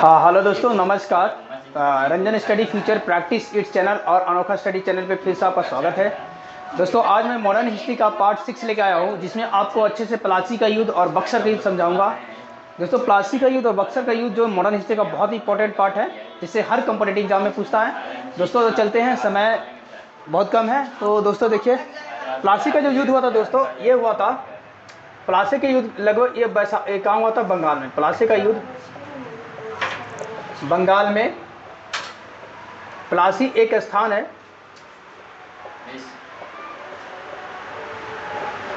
Hello दोस्तों, नमस्कार। Ranjan study future practice it's channel और अनोखा स्टडी चैनल पे फिर से आपका स्वागत है। दोस्तों, आज मैं मॉडर्न हिस्ट्री का पार्ट 6 लेके आया हूँ, जिसमें आपको अच्छे से प्लासी का युद्ध और बक्सर का युद्ध समझाऊंगा। दोस्तों, प्लासी का युद्ध और बक्सर का युद्ध जो मॉडर्न हिस्ट्री का बहुत ही इंपॉर्टेंट पार्ट है, जिससे हर कॉम्पिटिटिव एग्जाम में पूछता है। दोस्तों, तो चलते हैं, समय बहुत कम है। तो दोस्तों देखिए, प्लासी का जो युद्ध हुआ था दोस्तों, ये हुआ था प्लासी के युद्ध लगभग ये कहाँ हुआ था? बंगाल में। प्लासी का युद्ध बंगाल में। प्लासी एक स्थान है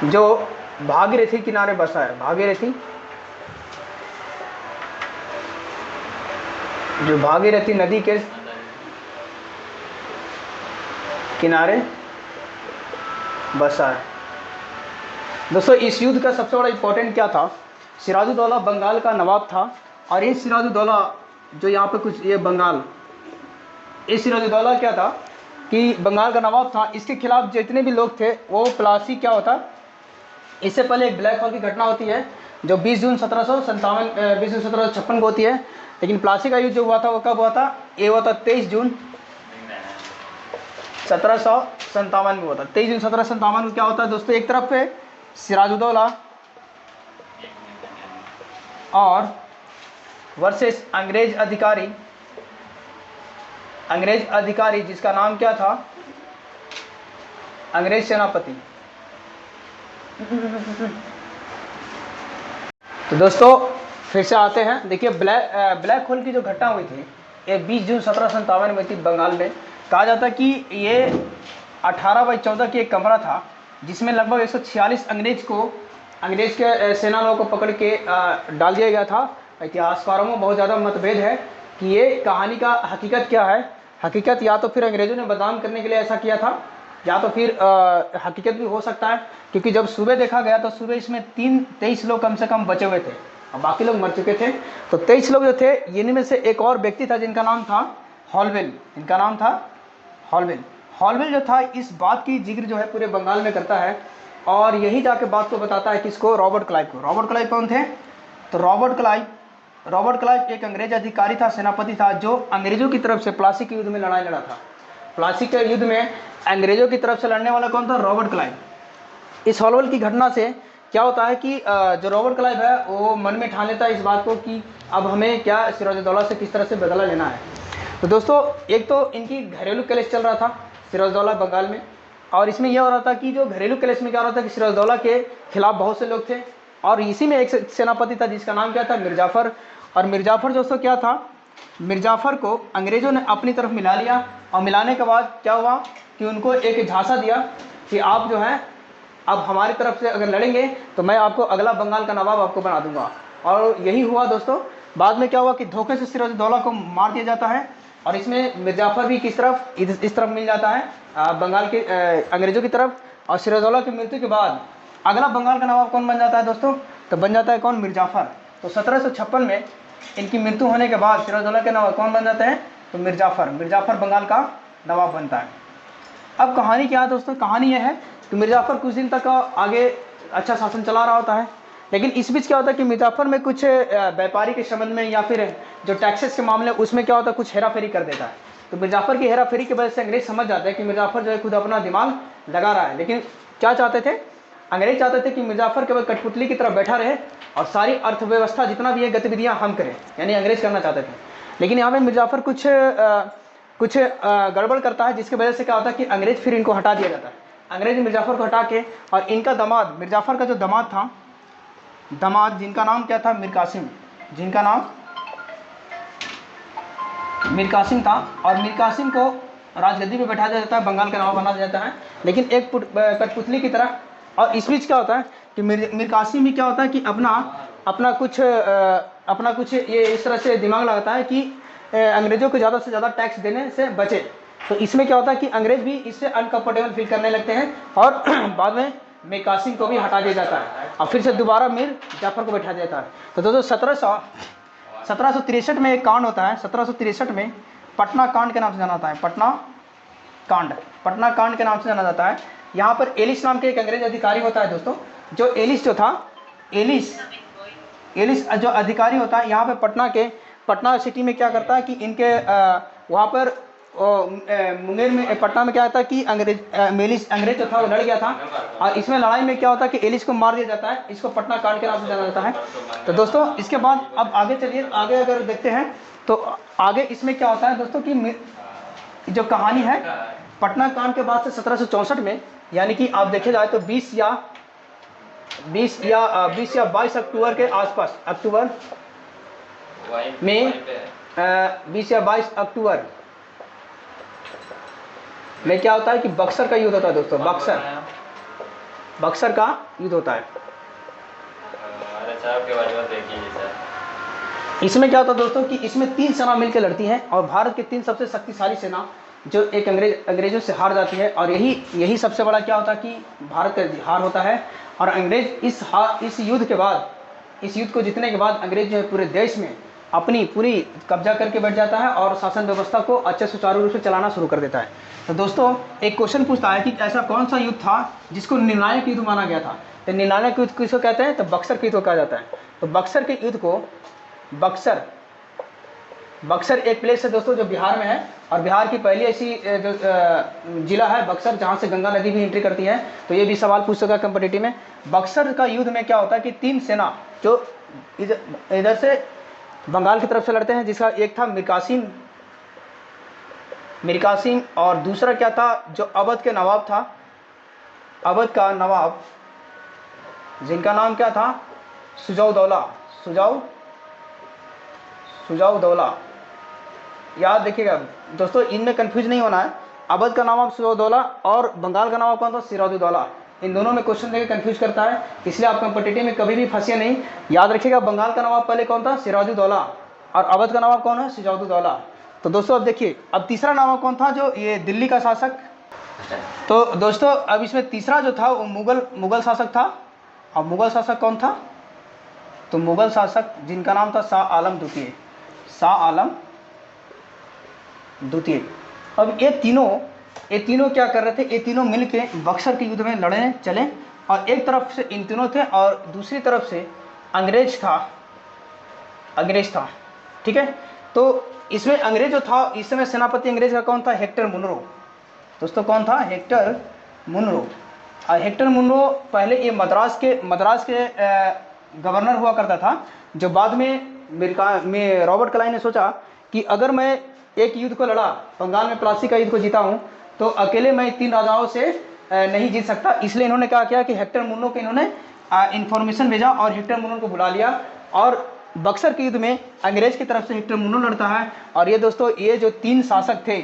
जो भागीरथी किनारे बसा है। भागीरथी, जो भागीरथी नदी के किनारे बसा है। दोस्तों, इस युद्ध का सबसे बड़ा इंपॉर्टेंट क्या था? सिराजुद्दौला बंगाल का नवाब था, और ये सिराजुद्दौला जो यहाँ पे कुछ ये बंगाल, ये सिराजुद्दौला क्या था कि बंगाल का नवाब था। इसके खिलाफ जितने भी लोग थे वो प्लासी क्या होता, इससे पहले एक ब्लैक हॉल की घटना होती है जो 20 जून 1756 को होती है। लेकिन प्लासी का युद्ध जो हुआ था वो कब हुआ था? ये हुआ था 23 जून 1757 में हुआ था। 23 जून 1757 को क्या होता है दोस्तों? एक तरफ पे सिराजुद्दौला और वर्सेस अंग्रेज अधिकारी जिसका नाम क्या था? अंग्रेज सेनापति। तो दोस्तों फिर से आते हैं। देखिए, ब्लैक होल की जो घटना हुई थी ये 20 जून 1757 में थी बंगाल में। कहा जाता है कि ये 18/14 की एक कमरा था, जिसमें लगभग 146 अंग्रेज के सेना लोगों को पकड़ के डाल दिया गया था। इतिहासकारों में बहुत ज़्यादा मतभेद है कि ये कहानी का हकीकत क्या है। हकीकत या तो फिर अंग्रेज़ों ने बदनाम करने के लिए ऐसा किया था, या तो फिर हकीकत भी हो सकता है, क्योंकि जब सुबह देखा गया तो सुबह इसमें 23 लोग कम से कम बचे हुए थे और बाकी लोग मर चुके थे। तो 23 लोग जो थे, इनमें से एक और व्यक्ति था जिनका नाम था हॉलवेल। इनका नाम था हॉलवेल जो था, इस बात की जिक्र जो है पूरे बंगाल में करता है, और यही जाके बात को बताता है किसको? रॉबर्ट क्लाइव को। रॉबर्ट क्लाइव कौन थे? तो रॉबर्ट क्लाइव एक अंग्रेज अधिकारी था, सेनापति था, जो अंग्रेजों की तरफ से प्लासी के युद्ध में लड़ाई लड़ा था। प्लासी के युद्ध में अंग्रेजों की तरफ से लड़ने वाला कौन था? Robert Clive. इस हॉलवेल की घटना से क्या होता है कि जो रॉबर्ट क्लाइव है वो मन में ठान लेता है इस बात को कि अब हमें क्या सिराजुद्दौला से किस तरह से बदला लेना है। तो दोस्तों, एक तो इनकी घरेलू क्लेश चल रहा था सिराजुद्दौला बंगाल में, और इसमें यह हो रहा था कि जो घरेलू क्लेश में क्या हो रहा था कि सिराजुद्दौला के खिलाफ बहुत से लोग थे, और इसी में एक सेनापति था जिसका नाम क्या था? मिर्जाफर। और मिर्जाफर दोस्तों क्या था? मिर्जाफर को अंग्रेजों ने अपनी तरफ मिला लिया, और मिलाने के बाद क्या हुआ कि उनको एक झांसा दिया कि आप जो है अब हमारी तरफ से अगर लड़ेंगे तो मैं आपको अगला बंगाल का नवाब आपको बना दूंगा। और यही हुआ दोस्तों। बाद में क्या हुआ कि धोखे से सिराजुद्दौला को मार दिया जाता है, और इसमें मिर्जाफर भी किस तरफ? इस तरफ मिल जाता है, बंगाल के अंग्रेजों की तरफ। और सिराजुद्दौला की मृत्यु के बाद अगला बंगाल का नवाब कौन बन जाता है दोस्तों? तो बन जाता है कौन? मिर्जाफर। तो 1756 में इनकी मृत्यु होने के बाद सिराजुद्दौला के नवाब कौन बन जाते हैं? तो मिर्जाफर बंगाल का नवाब बनता है। अब कहानी क्या है दोस्तों? कहानी यह है कि मिर्जाफर कुछ दिन तक आगे अच्छा शासन चला रहा होता है, लेकिन इस बीच क्या होता है कि मिर्जाफर में कुछ व्यापारी के संबंध में या फिर जो टैक्सेस के मामले उसमें क्या होता है, कुछ हेराफेरी कर देता है। तो मिर्जाफर की हेराफेरी की वजह से अंग्रेज समझ जाते हैं कि मिर्जाफर जो है खुद अपना दिमाग लगा रहा है। लेकिन क्या चाहते थे? अंग्रेज चाहते थे कि मिर्जाफर केवल कठपुतली की तरफ बैठा रहे और सारी अर्थव्यवस्था जितना भी है गतिविधियां हम करें, यानी अंग्रेज करना चाहते थे। लेकिन यहाँ पे मिर्जाफर कुछ गड़बड़ करता है, जिसकी वजह से क्या होता है कि अंग्रेज फिर इनको हटा दिया जाता है। अंग्रेज मिर्जाफर को हटा के, और इनका दामाद, मिर्जाफर का जो दामाद था, जिनका नाम क्या था? मीर कासिम था, और मीर कासिम को राजगद्दी पे बैठा दिया जाता है, बंगाल का नवाब बना दिया जाता है, लेकिन एक कठपुतली की तरह। और इस बीच क्या होता है कि मीर कासिम भी क्या होता है कि अपना कुछ ये इस तरह से दिमाग लगाता है कि अंग्रेजों को ज़्यादा से ज़्यादा टैक्स देने से बचे। तो इसमें क्या होता है कि अंग्रेज भी इससे अनकंफर्टेबल फील करने लगते हैं, और बाद में मीर कासिम को भी हटा दिया जाता है, और फिर से दोबारा मीर जाफर को बैठा दिया जाता है। तो दोस्तों 1763 में एक कांड होता है। 1763 में पटना कांड के नाम से जाना जाता है। पटना कांड के नाम से जाना जाता है। यहाँ पर एलिस नाम के एक अंग्रेज अधिकारी होता है दोस्तों, जो एलिस जो अधिकारी होता है यहाँ पे पटना के पटना सिटी में क्या करता है कि इनके वहाँ पर मुंगेर में पटना में क्या होता है कि अंग्रेज जो था वो लड़ गया था, और इसमें लड़ाई में क्या होता है कि एलिस को मार दिया जाता है। इसको पटना कांड के नाम से जाना जाता है। तो दोस्तों इसके बाद अब आगे चलिए, आगे अगर देखते हैं तो आगे इसमें क्या होता है दोस्तों कि जो कहानी है पटना कांड के बाद से 1764 में, यानी कि आप देखे जाए तो 20 या 22 अक्टूबर के आसपास, अक्टूबर में 20 या 22 अक्टूबर में क्या होता है कि बक्सर का युद्ध होता है दोस्तों। बक्सर का युद्ध होता है। इसमें क्या होता है दोस्तों कि इसमें 3 सेना मिलकर लड़ती हैं, और भारत की 3 सबसे शक्तिशाली सेना जो एक अंग्रेजों से हार जाती है, और यही सबसे बड़ा क्या होता है कि भारत का हार होता है। और अंग्रेज इस युद्ध के बाद, इस युद्ध को जीतने के बाद अंग्रेज जो है पूरे देश में अपनी पूरी कब्जा करके बैठ जाता है और शासन व्यवस्था को अच्छे सुचारू रूप से चलाना शुरू कर देता है। तो दोस्तों एक क्वेश्चन पूछता है कि ऐसा कौन सा युद्ध था जिसको निर्णायक युद्ध माना गया था। तो निर्णायक युद्ध किसको कहते हैं, तो बक्सर के युद्ध को कहा जाता है। तो बक्सर के युद्ध को बक्सर एक प्लेस है दोस्तों जो बिहार में है, और बिहार की पहली ऐसी जो जिला है बक्सर जहाँ से गंगा नदी भी एंट्री करती है। तो ये भी सवाल पूछ सका कम्पिटिटिव में। बक्सर का युद्ध में क्या होता है कि 3 सेना जो इधर से बंगाल की तरफ से लड़ते हैं, जिसका एक था मीर कासिम, और दूसरा क्या था जो अवध के नवाब था, अवध का नवाब जिनका नाम क्या था, सुजाउदौला। याद देखिएगा दोस्तों, इनमें कंफ्यूज नहीं होना है। अवध का नवाब सुजाउदौला और बंगाल का नवाब कौन था, सिराजुद्दौला। इन दोनों में क्वेश्चन देकर कंफ्यूज करता है, इसलिए आप कॉम्पिटिटिव में कभी भी फंसिए नहीं। याद रखिएगा बंगाल का नवाब पहले कौन था, सिराजुद्दौला, और अवध का नवाब कौन है, सुजाउदौला। तो दोस्तों अब देखिए, अब तीसरा नवाब कौन था, जो ये दिल्ली का शासक। तो दोस्तों अब इसमें तीसरा जो था वो मुगल शासक था। अब मुगल शासक कौन था, तो मुगल शासक जिनका नाम था शाह आलम द्वितीय। अब ये तीनों क्या कर रहे थे, ये तीनों मिलके बक्सर के युद्ध में लड़ने चले, और एक तरफ से इन तीनों थे और दूसरी तरफ से अंग्रेज था। ठीक है, तो इसमें अंग्रेज जो था इस समय सेनापति अंग्रेज का कौन था, हेक्टर मुनरो। दोस्तों कौन था, हेक्टर मुनरो। और हेक्टर मुनरो पहले ये मद्रास के गवर्नर हुआ करता था, जो बाद में रॉबर्ट क्लाइव ने सोचा कि अगर मैं एक युद्ध को लड़ा, बंगाल में प्लासी का युद्ध को जीता हूँ, तो अकेले मैं 3 राजाओं से नहीं जीत सकता। इसलिए इन्होंने क्या किया कि हेक्टर मुनरो को इन्होंने इन्फॉर्मेशन भेजा और हेक्टर मुनरो को बुला लिया, और बक्सर के युद्ध में अंग्रेज की तरफ से हेक्टर मुनरो लड़ता है। और ये दोस्तों ये जो 3 शासक थे,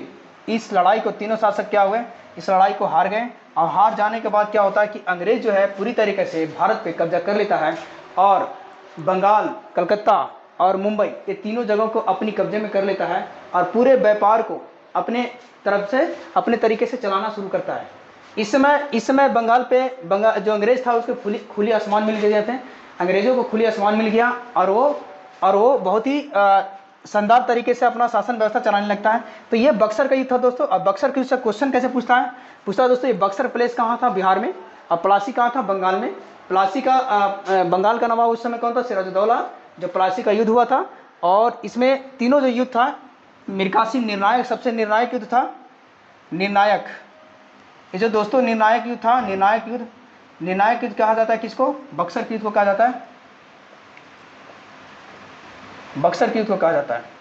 इस लड़ाई को तीनों शासक क्या हुए, इस लड़ाई को हार गए। और हार जाने के बाद क्या होता है कि अंग्रेज जो है पूरी तरीके से भारत पे कब्जा कर लेता है, और बंगाल, कलकत्ता और मुंबई, ये तीनों जगहों को अपनी कब्जे में कर लेता है, और पूरे व्यापार को अपने तरफ से अपने तरीके से चलाना शुरू करता है। इस समय बंगाल जो अंग्रेज था उसको खुली आसमान मिल गए थे, अंग्रेजों को खुली आसमान मिल गया, और वो बहुत ही शानदार तरीके से अपना शासन व्यवस्था चलाने लगता है। तो ये बक्सर का युद्ध था दोस्तों। अब बक्सर के उससे क्वेश्चन कैसे पूछता है दोस्तों, ये बक्सर प्लेस कहाँ था, बिहार में, और प्लासी कहाँ था, बंगाल में। प्लासी का बंगाल का नवाब उस समय कौन था, सिराजुद्दौला, जो प्लासी का युद्ध हुआ था। और इसमें तीनों जो युद्ध था, मीर कासिम निर्णायक, सबसे निर्णायक युद्ध था, निर्णायक। ये जो दोस्तों निर्णायक युद्ध था, निर्णायक युद्ध कहा जाता है किसको, बक्सर के युद्ध को कहा जाता है, बक्सर के युद्ध को कहा जाता है।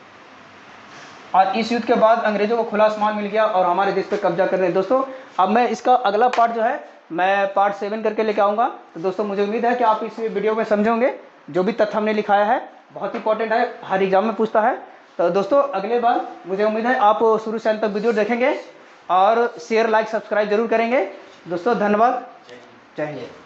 और इस युद्ध के बाद अंग्रेजों को खुला आसमान मिल गया और हमारे देश पे कब्जा कर रहे हैं। दोस्तों अब मैं इसका अगला पार्ट जो है मैं पार्ट 7 करके लेके आऊँगा। तो दोस्तों मुझे उम्मीद है कि आप इस वीडियो में समझोगे, जो भी तथ्य हमने लिखाया है बहुत इंपॉर्टेंट है, हर एग्जाम में पूछता है। तो दोस्तों अगले बार मुझे उम्मीद है आप शुरू से अंत तक वीडियो देखेंगे और शेयर, लाइक, सब्सक्राइब जरूर करेंगे। दोस्तों धन्यवाद, जय हिंद।